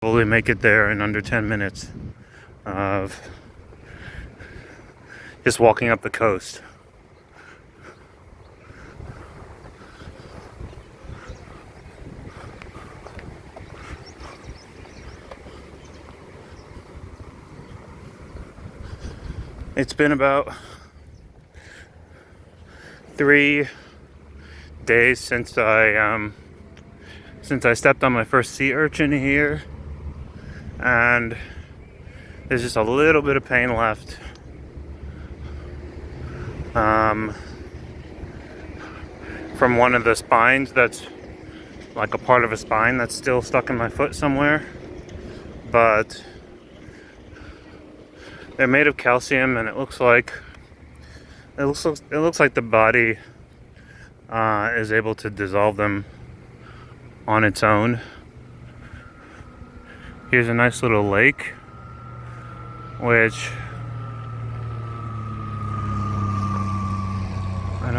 Probably make it there in under 10 minutes of just walking up the coast. It's been about 3 days since I stepped on my first sea urchin here, and there's just a little bit of pain left. From one of the spines that's like a part of a spine that's still stuck in my foot somewhere, but they're made of calcium, and it looks like the body is able to dissolve them on its own. Here's a nice little lake, which I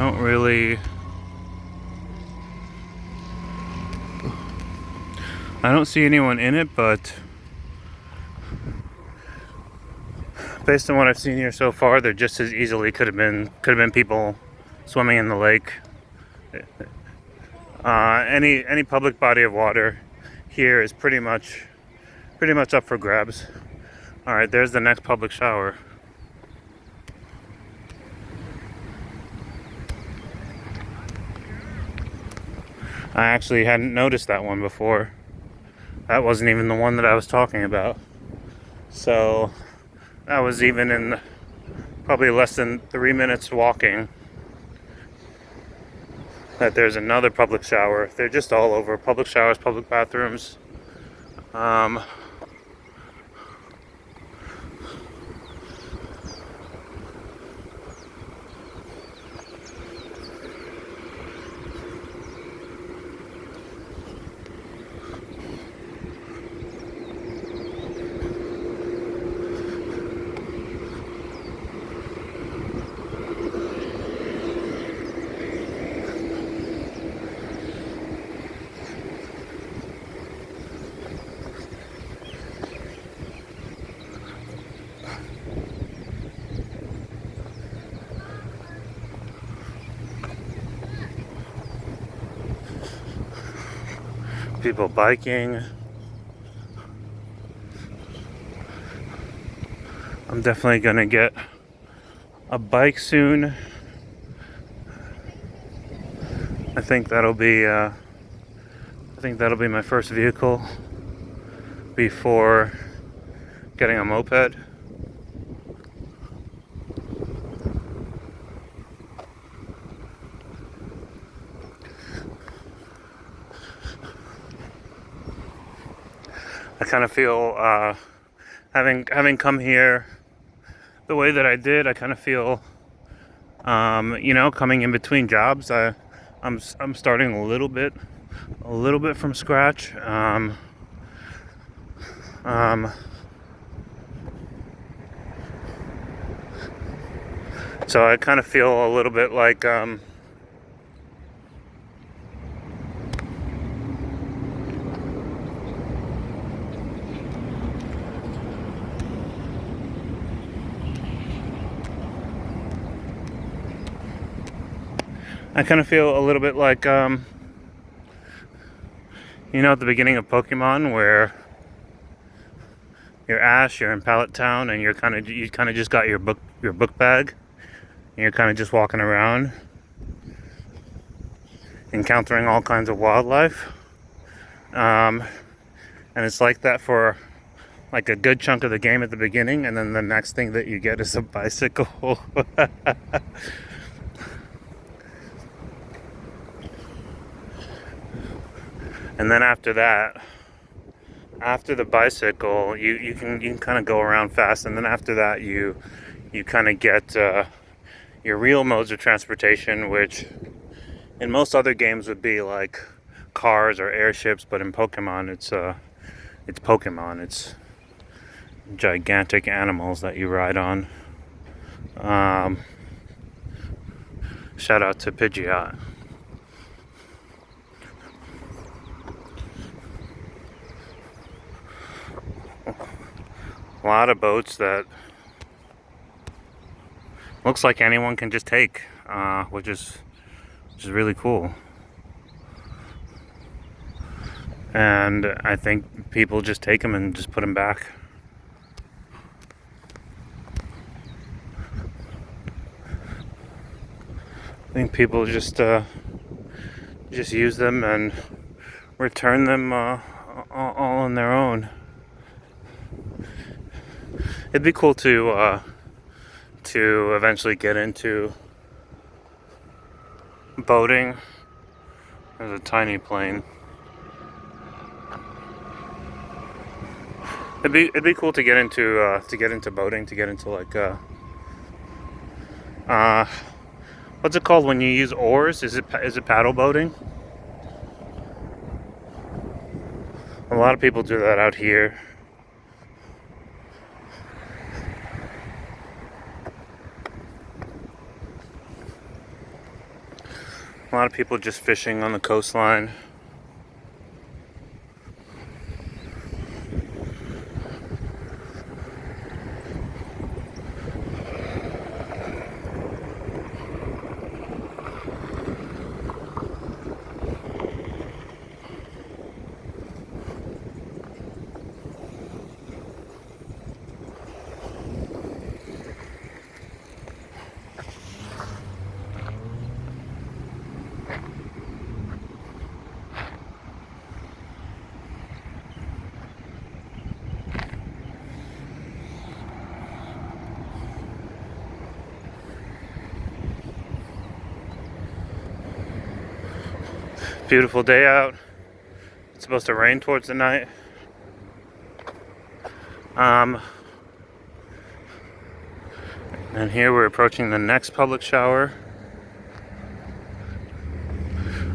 don't see anyone in it, but based on what I've seen here so far, there just as easily could have been people swimming in the lake. Any public body of water here is pretty much up for grabs. All right, there's the next public shower. I actually hadn't noticed that one before. That wasn't even the one that I was talking about. So that was even in probably less than 3 minutes walking that there's another public shower. They're just all over. Public showers, public bathrooms. People biking. I'm definitely gonna get a bike soon. I think that'll be my first vehicle before getting a moped. I kind of feel, having come here the way that I did, I kind of feel, coming in between jobs, I'm starting a little bit from scratch. So I kind of feel a little bit like, at the beginning of Pokemon, where you're Ash, you're in Pallet Town, and you kind of just got your book bag, and you're kind of just walking around, encountering all kinds of wildlife, and it's like that for like a good chunk of the game at the beginning, and then the next thing that you get is a bicycle. And then after that, after the bicycle, you can kind of go around fast, and then after that you kind of get your real modes of transportation, which in most other games would be like cars or airships, but in Pokemon it's Pokemon. It's gigantic animals that you ride on. Shout out to Pidgeot. A lot of boats that looks like anyone can just take, which is really cool. And I think people just take them and just put them back. I think people just use them and return them all on their own. It'd be cool to eventually get into boating. There's a tiny plane. It'd be cool to get into boating, to get into like what's it called when you use oars? Is it paddle boating? A lot of people do that out here. A lot of people just fishing on the coastline. Beautiful day out. It's supposed to rain towards the night. And here we're approaching the next public shower,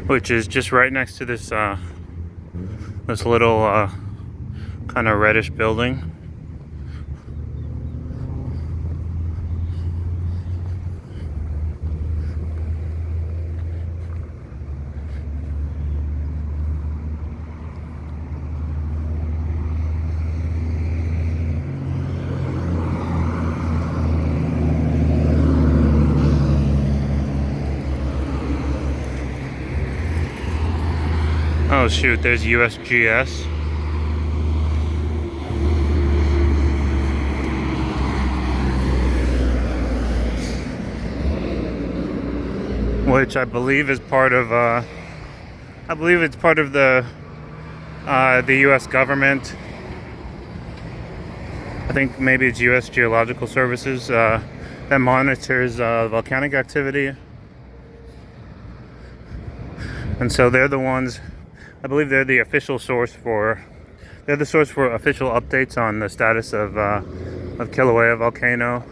which is just right next to this this little kind of reddish building. Oh shoot, there's USGS. Which I believe is part of I believe it's part of the US government. I think maybe it's US Geological Services that monitors volcanic activity. And so they're the ones, I believe they're the official source for, they're the source for official updates on the status of Kilauea volcano.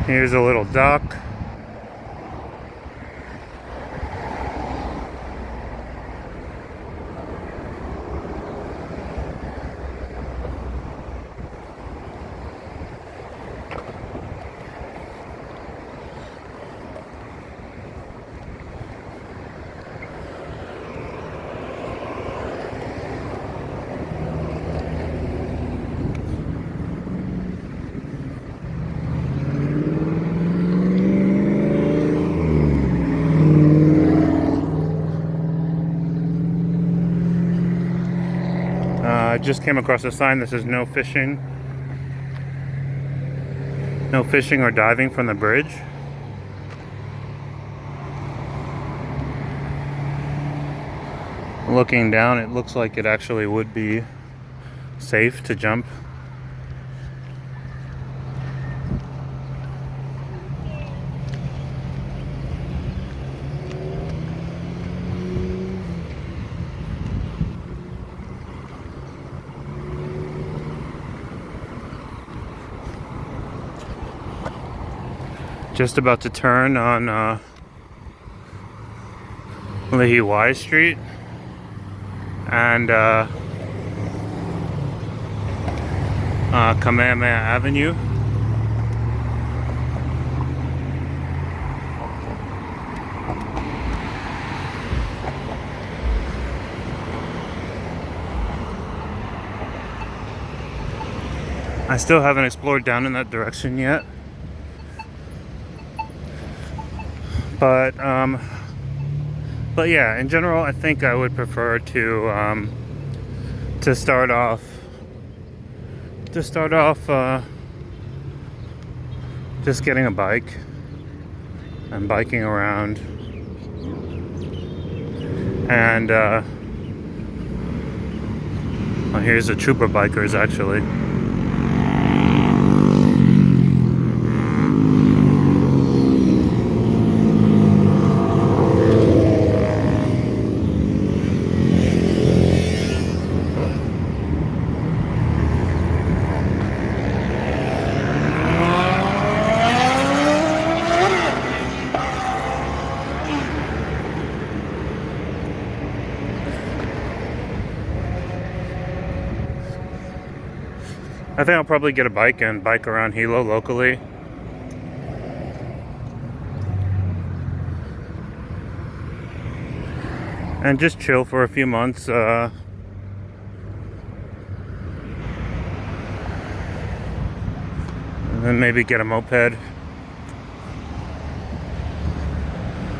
Here's a little dock. I just came across a sign that says no fishing or diving from the bridge. Looking down, it looks like it actually would be safe to jump. Just about to turn on Lehigh Street and Kamehameha Avenue. I still haven't explored down in that direction yet, but yeah, in general, I think I would prefer to start off just getting a bike and biking around, and well, here's the trooper bikers actually. I think I'll probably get a bike and bike around Hilo locally. And just chill for a few months. And then maybe get a moped.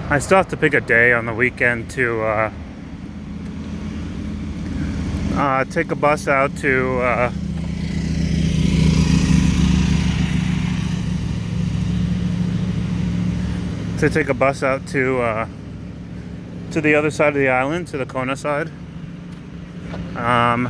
I still have to pick a day on the weekend to take a bus out to to the other side of the island, to the Kona side. And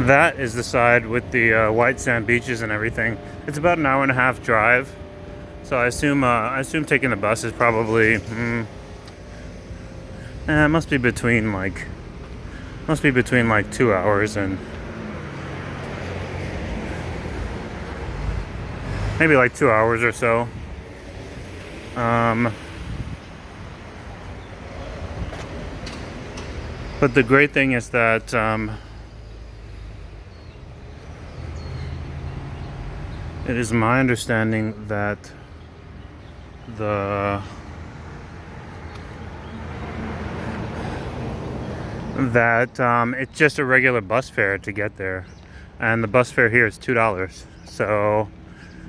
that is the side with the white sand beaches and everything. It's about an hour and a half drive, so I assume taking the bus is probably it must be between like 2 hours and maybe like 2 hours or so. But the great thing is that it is my understanding that it's just a regular bus fare to get there, and the bus fare here is $2.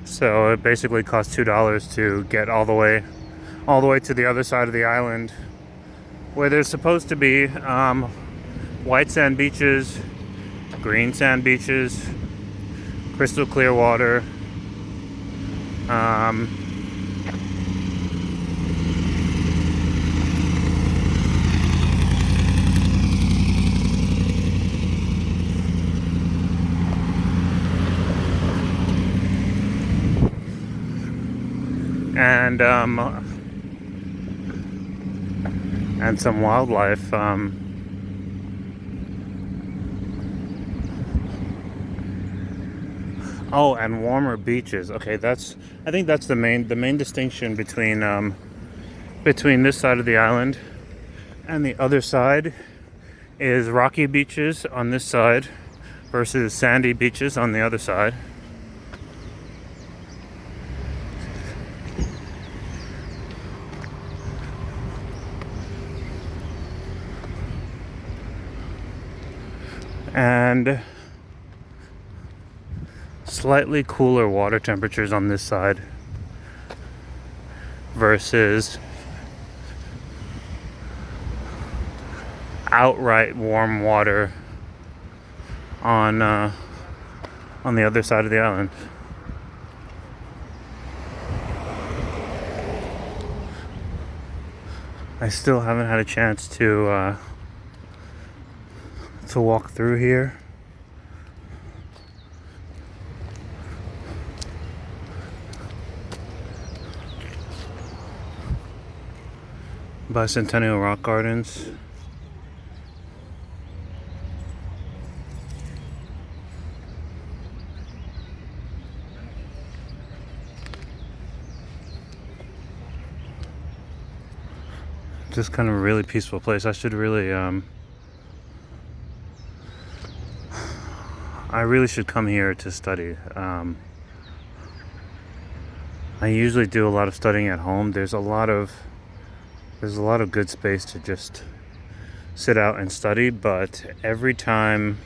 So it basically costs $2 to get all the way to the other side of the island, where there's supposed to be white sand beaches, green sand beaches, crystal clear water. And some wildlife. Oh, and warmer beaches. Okay, I think that's the main distinction between this side of the island and the other side is rocky beaches on this side versus sandy beaches on the other side. And slightly cooler water temperatures on this side versus outright warm water on the other side of the island. I still haven't had a chance to walk through here. Bicentennial Rock Gardens. Just kind of a really peaceful place. I should really I really should come here to study. I usually do a lot of studying at home. There's a lot of good space to just sit out and study, but every time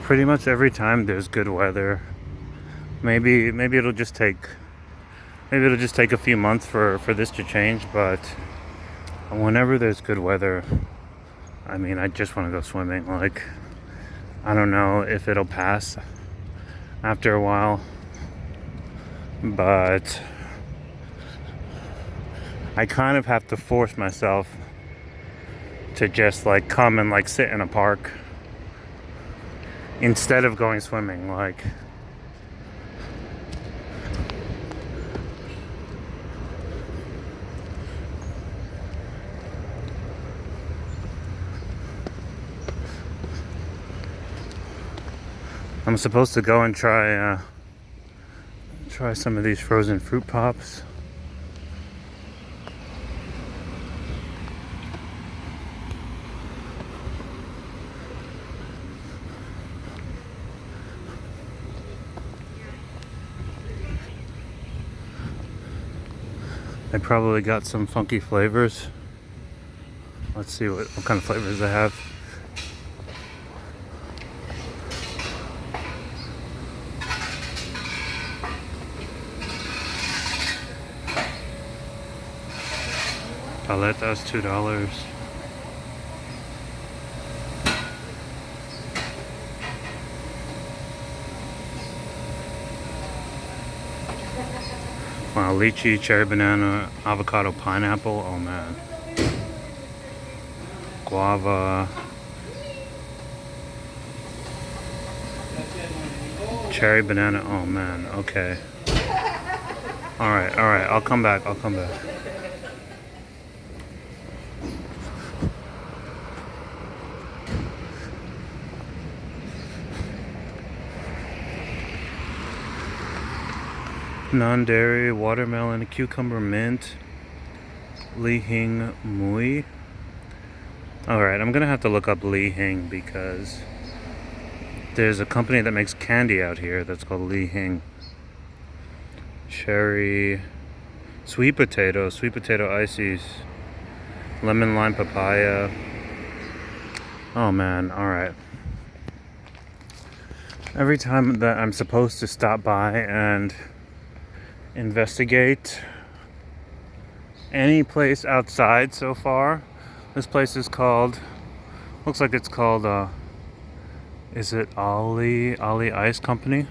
pretty much every time there's good weather. Maybe it'll just take a few months for this to change, but whenever there's good weather, I mean, I just want to go swimming. Like, I don't know if it'll pass after a while, but I kind of have to force myself to just like come and like sit in a park instead of going swimming. Like, I'm supposed to go and try some of these frozen fruit pops. They probably got some funky flavors. Let's see what kind of flavors they have. Paletas, $2. Wow, lychee, cherry banana, avocado, pineapple. Oh man. Guava. Cherry banana. Oh man. Okay. Alright. I'll come back. Non-dairy, watermelon, cucumber, mint, Li Hing Mui. Alright, I'm gonna have to look up Li Hing because there's a company that makes candy out here that's called Li Hing. Cherry, sweet potato ices, lemon lime papaya. Oh man, alright. Every time that I'm supposed to stop by and investigate any place outside so far, this place is called, looks like it's called, is it Ali Ice Company?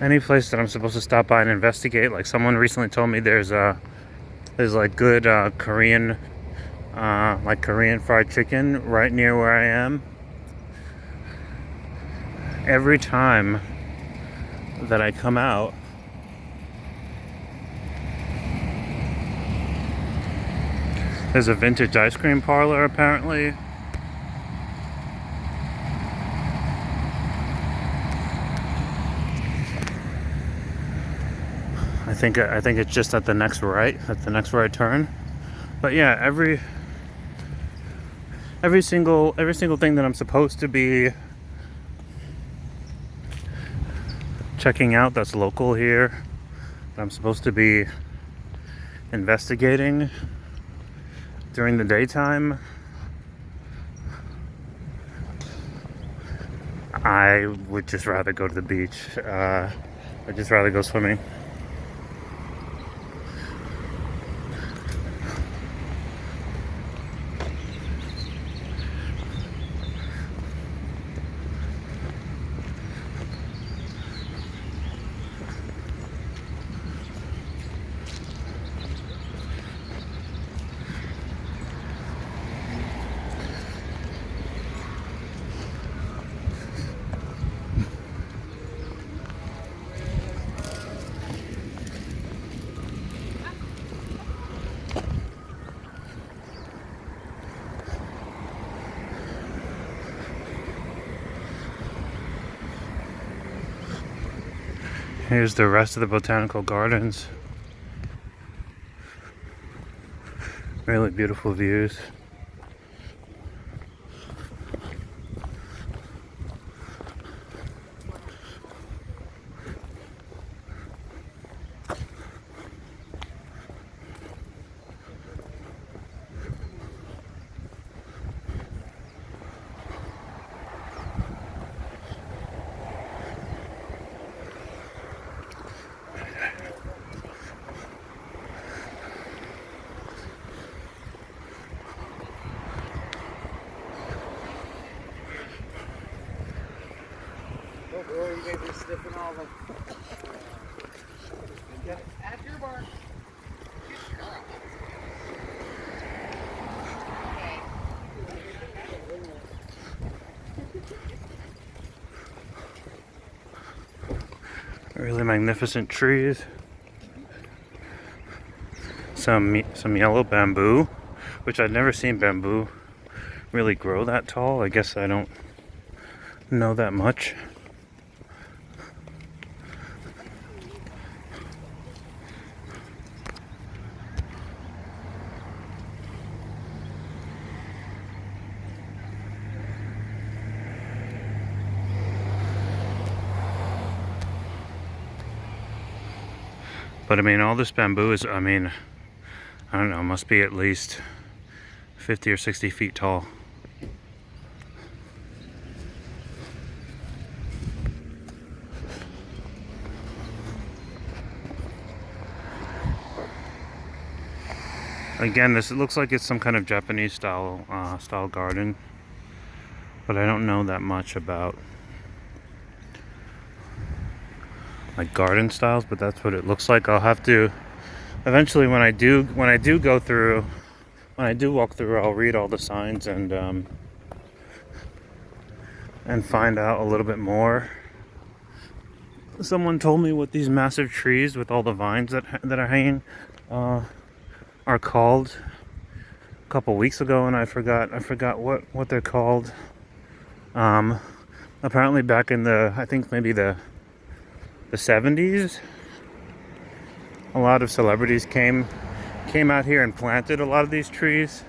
Any place that I'm supposed to stop by and investigate, like someone recently told me there's like good Korean fried chicken right near where I am. Every time that I come out, there's a vintage ice cream parlor apparently. I think it's just at the next right turn. But yeah, every single thing that I'm supposed to be checking out that's local here, that I'm supposed to be investigating during the daytime, I would just rather go to the beach. I'd just rather go swimming. Here's the rest of the botanical gardens. Really beautiful views. Oh, you guys are sniffing all the... At your bar. Really magnificent trees. Some yellow bamboo, which I've never seen bamboo really grow that tall. I guess I don't know that much. But I mean, all this bamboo is, I mean, I don't know, must be at least 50 or 60 feet tall. Again, this looks like it's some kind of Japanese style garden, but I don't know that much about like garden styles, but that's what it looks like. I'll have to eventually, when I do walk through, I'll read all the signs and find out a little bit more. Someone told me what these massive trees with all the vines that are hanging are called a couple weeks ago, and I forgot what they're called. Apparently back in the, I think maybe the 70s, a lot of celebrities came out here and planted a lot of these trees.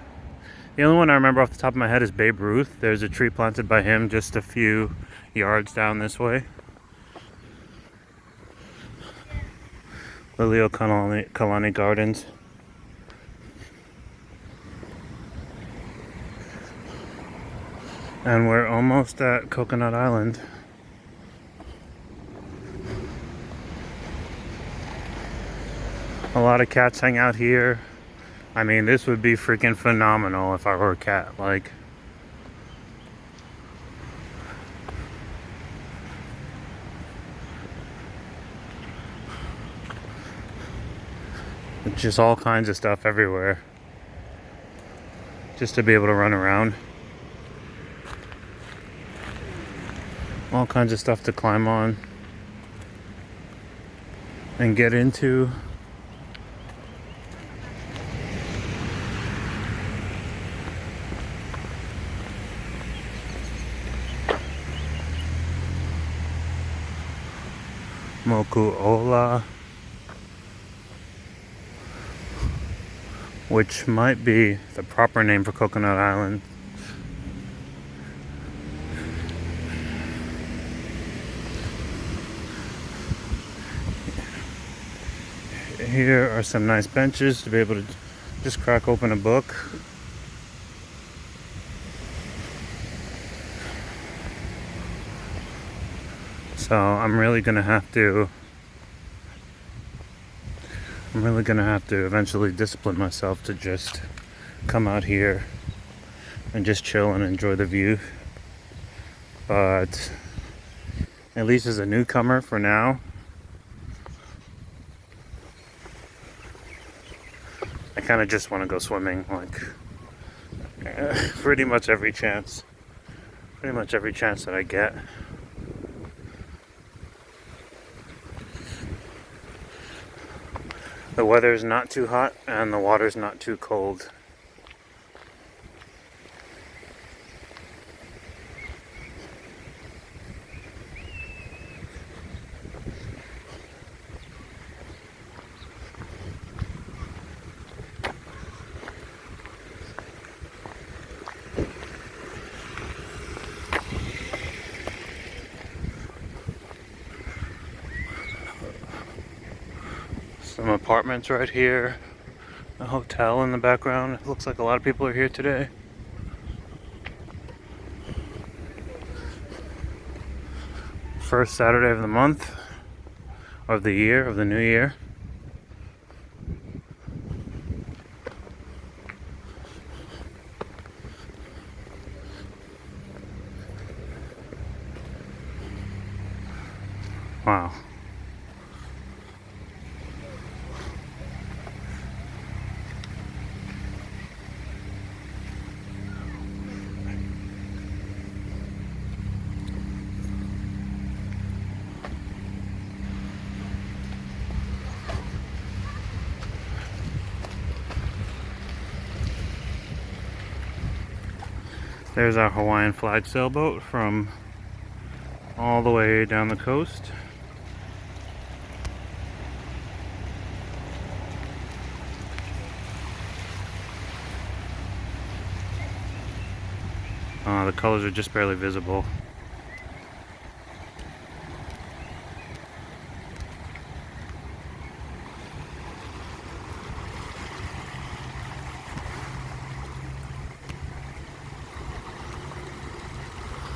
The only one I remember off the top of my head is Babe Ruth. There's a tree planted by him just a few yards down this way. Liliuokalani Gardens. And we're almost at Coconut Island. A lot of cats hang out here. I mean, this would be freaking phenomenal if I were a cat. Like, just all kinds of stuff everywhere. Just to be able to run around. All kinds of stuff to climb on and get into. Mokuola, which might be the proper name for Coconut Island. Here are some nice benches to be able to just crack open a book. So I'm really gonna have to eventually discipline myself to just come out here and just chill and enjoy the view. But at least as a newcomer for now, I kind of just want to go swimming, like pretty much every chance that I get. The weather's not too hot and the water's not too cold. Some apartments right here. A hotel in the background. It looks like a lot of people are here today. First Saturday of the month, of the year, of the new year. Wow. There's our Hawaiian flag sailboat from all the way down the coast. The colors are just barely visible.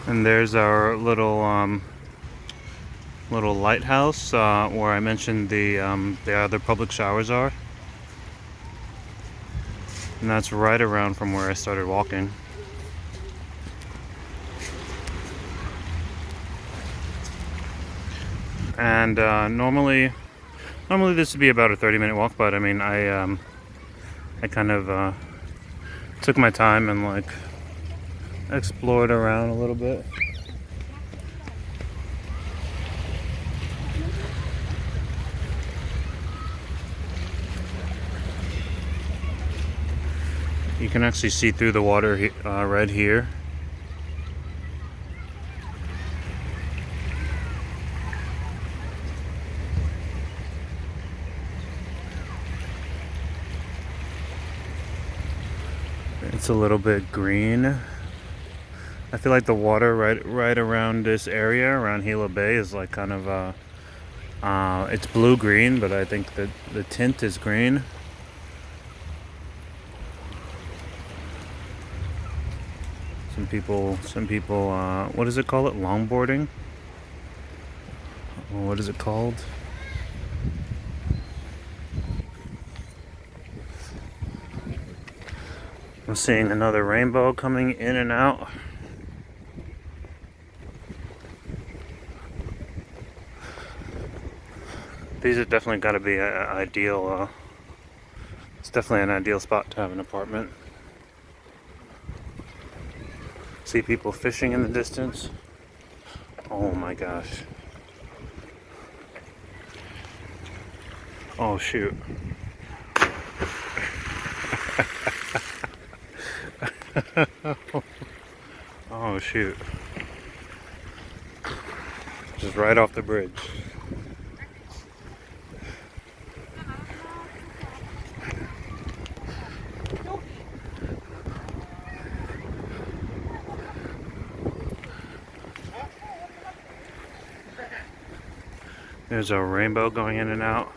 And there's our little lighthouse where I mentioned the other public showers are. And that's right around from where I started walking. And normally this would be about a 30-minute walk, but I mean I kind of took my time and like explored around a little bit. You can actually see through the water right here. It's a little bit green. I feel like the water right around this area, around Hilo Bay, is like kind of it's blue-green, but I think that the tint is green. Some people, what does it call it? Longboarding? What is it called? I'm seeing another rainbow coming in and out. These are definitely got to be ideal. It's definitely an ideal spot to have an apartment. See people fishing in the distance. Oh my gosh. Oh shoot. Oh shoot. Just right off the bridge. There's a rainbow going in and out.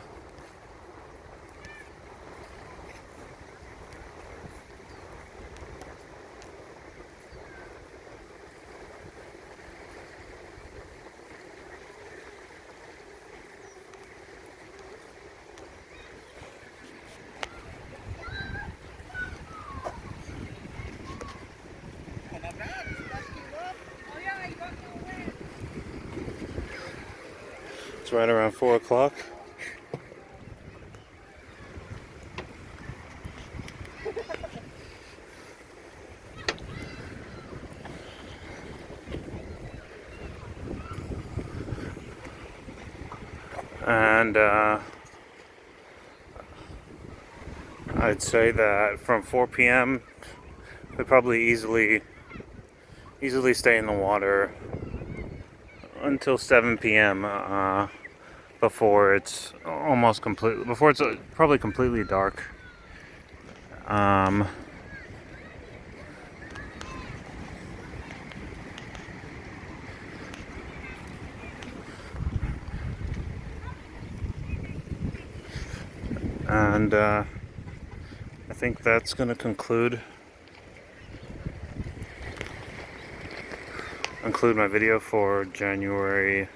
It's right around 4 o'clock. And I'd say that from 4 p.m. we'd probably easily stay in the water until 7 p.m. Before it's probably completely dark. And I think that's going to conclude my video for January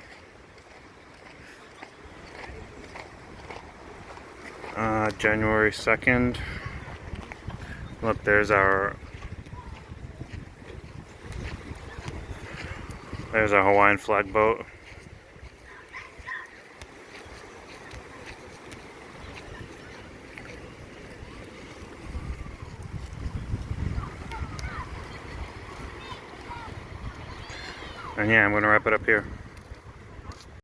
2nd. Look, there's our Hawaiian flag boat. And yeah, I'm going to wrap it up here.